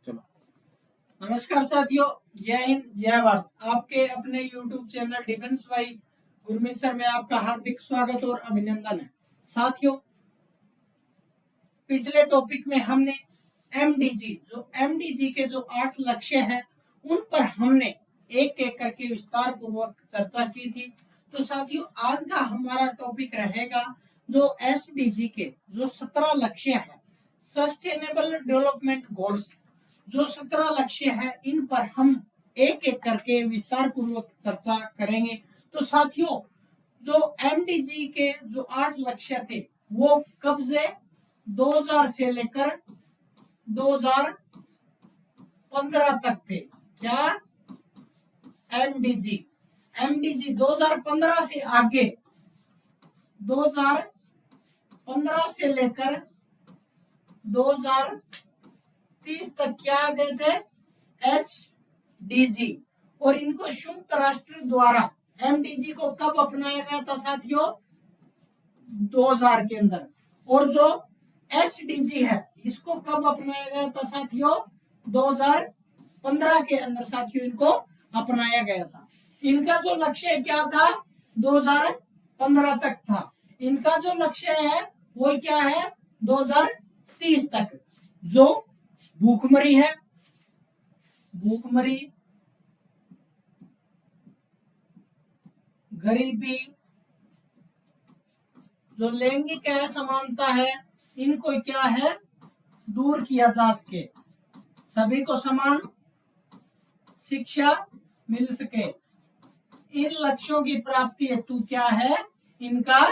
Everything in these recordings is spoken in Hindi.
चलो। नमस्कार साथियों, जय हिंद जय भारत। आपके अपने YouTube चैनल डिफेंस भाई गुरमीत सर में आपका हार्दिक स्वागत और अभिनंदन है। साथियों, पिछले टॉपिक में हमने एमडीजी के जो 8 लक्ष्य हैं उन पर हमने एक एक करके विस्तार पूर्वक चर्चा की थी। तो साथियों, आज का हमारा टॉपिक रहेगा जो एसडीजी के जो 17 लक्ष्य हैं, सस्टेनेबल डेवलपमेंट गोल्स, जो 17 लक्ष्य हैं, इन पर हम एक एक करके विस्तार पूर्वक चर्चा करेंगे। तो साथियों, जो एमडीजी के जो 8 लक्ष्य थे वो कब से 2000 से लेकर 2015 तक थे। क्या एमडीजी 2015 से आगे 2015 से लेकर 2030 तक क्या आ गए थे, एसडीजी। और इनको संयुक्त राष्ट्र द्वारा एमडीजी को कब अपनाया गया था साथियों, 2000 के अंदर। और जो एसडीजी है इसको कब अपनाया गया था साथियों, 2015 के अंदर साथियों इनको अपनाया गया था। इनका जो लक्ष्य क्या था, 2015 तक था। इनका जो लक्ष्य है वो क्या है, 2030 तक। जो भूखमरी है, भूखमरी, गरीबी, जो लैंगिक असमानता है, इनको क्या है, दूर किया जा सके, सभी को समान शिक्षा मिल सके। इन लक्ष्यों की प्राप्ति हेतु क्या है, इनका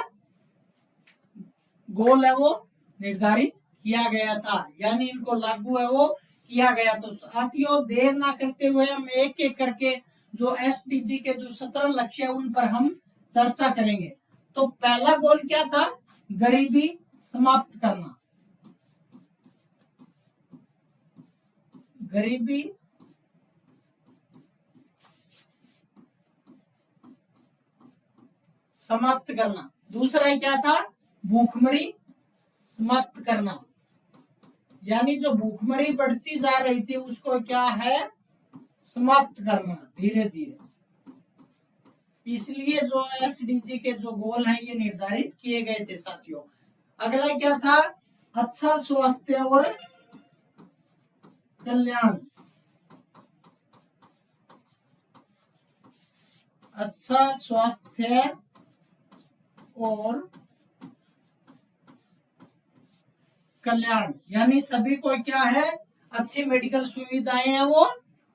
गोल है वो निर्धारित किया गया था, यानी इनको लागू है वो किया गया। तो साथियों, देर ना करते हुए हम एक एक करके जो एसडीजी के जो 17 लक्ष्य है उन पर हम चर्चा करेंगे। तो पहला गोल क्या था, गरीबी समाप्त करना। गरीबी समाप्त करना। दूसरा क्या था, भूखमरी समाप्त करना, यानी जो भूखमरी बढ़ती जा रही थी उसको क्या है, समाप्त करना धीरे धीरे। इसलिए जो एसडीजी के जो गोल हैं ये निर्धारित किए गए थे साथियों। अगला क्या था, अच्छा स्वास्थ्य और कल्याण। अच्छा स्वास्थ्य और कल्याण, यानी सभी को क्या है, अच्छी मेडिकल सुविधाएं हैं वो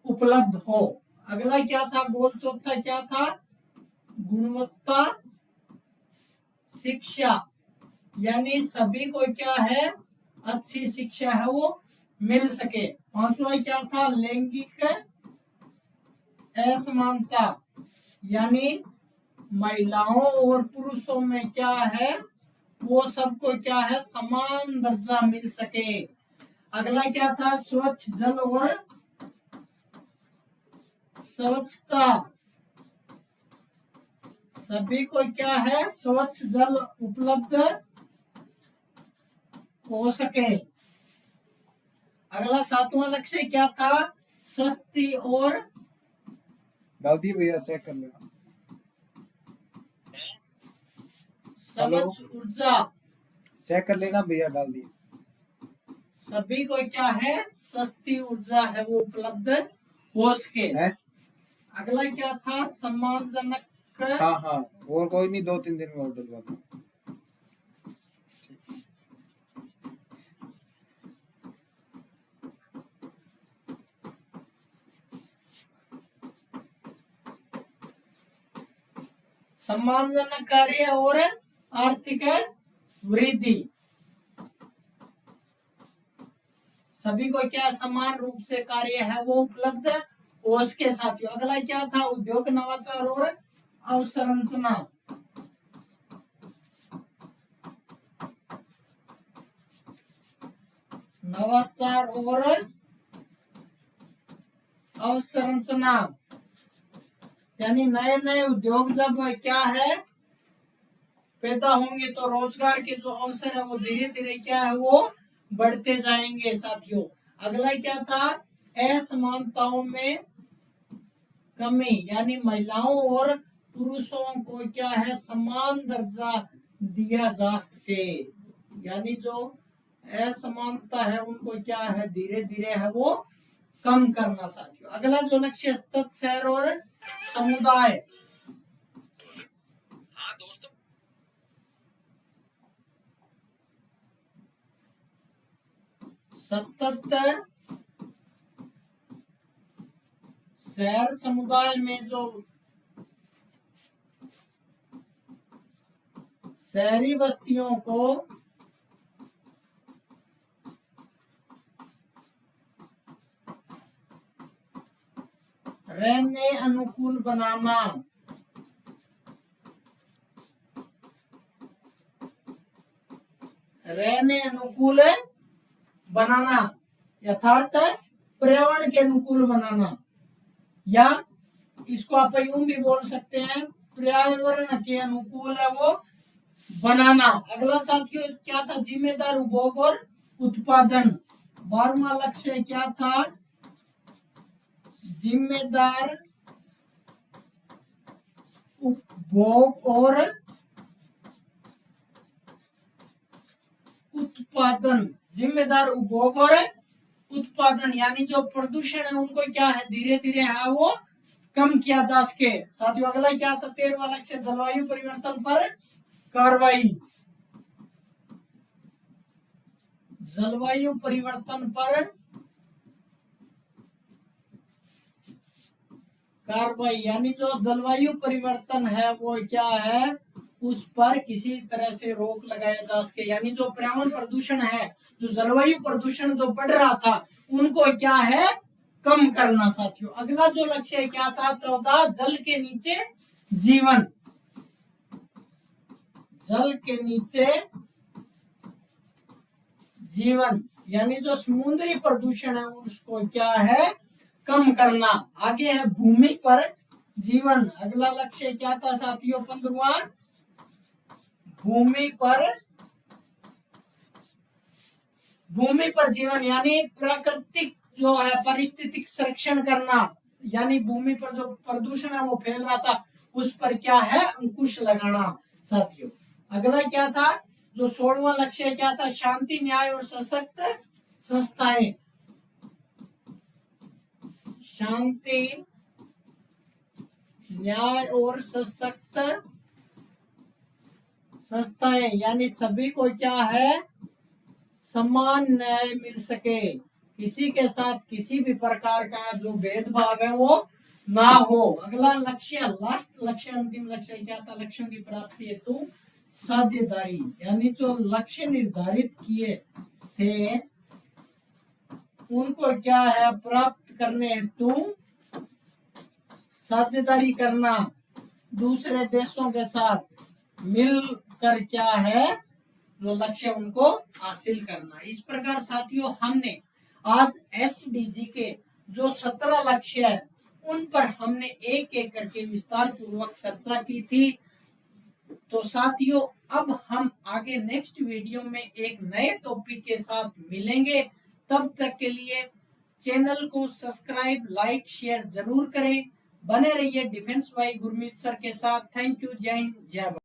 उपलब्ध हो। अगला क्या था, गोल चौथा क्या था, गुणवत्ता शिक्षा, यानी सभी को क्या है, अच्छी शिक्षा है वो मिल सके। पांचवा क्या था, लैंगिक असमानता, यानी महिलाओं और पुरुषों में क्या है, वो सबको क्या है, समान दर्जा मिल सके। अगला क्या था, स्वच्छ जल और स्वच्छता, सभी को क्या है, स्वच्छ जल उपलब्ध हो सके। अगला सातवां लक्ष्य क्या था, सस्ती और, डाल दिए भैया, चेक कर लेना। स्वच्छ ऊर्जा, चेक कर लेना भैया, डाल दिए। सभी को क्या है, सस्ती ऊर्जा है वो उपलब्ध हो सके। अगला क्या था, सम्मानजनक, हाँ हाँ, और कोई नहीं, 2-3 दिन में ऑर्डर कर। सम्मानजनक कार्य और आर्थिक वृद्धि, सभी को क्या समान रूप से कार्य है वो उपलब्ध हो उसके साथियों। अगला क्या था, उद्योग नवाचार और अवसंरचना, नवाचार और अवसंरचना, यानी नए नए उद्योग जब क्या है पैदा होंगे तो रोजगार के जो अवसर है वो धीरे धीरे क्या है वो बढ़ते जाएंगे साथियों। अगला क्या था, असमानताओं में कमी, यानी महिलाओं और पुरुषों को क्या है, समान दर्जा दिया जा सके, यानी जो असमानता है उनको क्या है, धीरे धीरे है वो कम करना साथियों। अगला जो लक्ष्य, सतत शहर और समुदाय। सतत शहर समुदाय में जो शहरी बस्तियों को रहने अनुकूल बनाना, रहने अनुकूल बनाना, यथार्थ पर्यावरण के अनुकूल बनाना, या इसको आप यूं भी बोल सकते हैं पर्यावरण के अनुकूल है वो बनाना। अगला साथियों क्या था, जिम्मेदार उपभोग और उत्पादन। 12वां लक्ष्य क्या था, जिम्मेदार उपभोग और उत्पादन। जिम्मेदार उपभोग और उत्पादन, यानी जो प्रदूषण है उनको क्या है, धीरे धीरे है वो कम किया जा सके साथियों। अगला क्या था, 13वां लक्ष्य, जलवायु परिवर्तन पर कार्रवाई। जलवायु परिवर्तन पर कार्रवाई, यानी जो जलवायु परिवर्तन है वो क्या है, उस पर किसी तरह से रोक लगाया जा सके, यानी जो पर्यावरण प्रदूषण है, जो जलवायु प्रदूषण जो बढ़ रहा था उनको क्या है, कम करना साथियों। अगला जो लक्ष्य क्या था, 14, जल के नीचे जीवन। जल के नीचे जीवन, यानी जो समुद्री प्रदूषण है उसको क्या है, कम करना। आगे है भूमि पर जीवन। अगला लक्ष्य क्या था साथियों, 15वां, भूमि पर जीवन, यानी प्राकृतिक जो है पारिस्थितिक संरक्षण करना, यानी भूमि पर जो प्रदूषण है वो फैल रहा था उस पर क्या है, अंकुश लगाना साथियों। अगला क्या था, जो 16वां लक्ष्य क्या था, शांति, न्याय और सशक्त संस्थाएं। शांति, न्याय और सशक्त संस्थाएं, यानी सभी को क्या है, समान न्याय मिल सके, किसी के साथ किसी भी प्रकार का जो भेदभाव है वो ना हो। अगला लक्ष्य, लास्ट लक्ष्य, अंतिम लक्ष्य क्या था, लक्ष्यों की प्राप्ति हेतु साझेदारी, यानी जो लक्ष्य निर्धारित किए थे उनको क्या है, प्राप्त करने हेतु साझेदारी करना, दूसरे देशों के साथ मिलकर क्या है, जो लक्ष्य उनको हासिल करना। इस प्रकार साथियों हमने आज एसडीजी के जो 17 लक्ष्य है उन पर हमने एक एक करके विस्तार पूर्वक चर्चा की थी। तो साथियों अब हम आगे नेक्स्ट वीडियो में एक नए टॉपिक के साथ मिलेंगे। तब तक के लिए चैनल को सब्सक्राइब, लाइक, शेयर जरूर करें। बने रहिए डिफेंस भाई गुरमीत सर के साथ। Thank you. जय हिंद, जय भारत।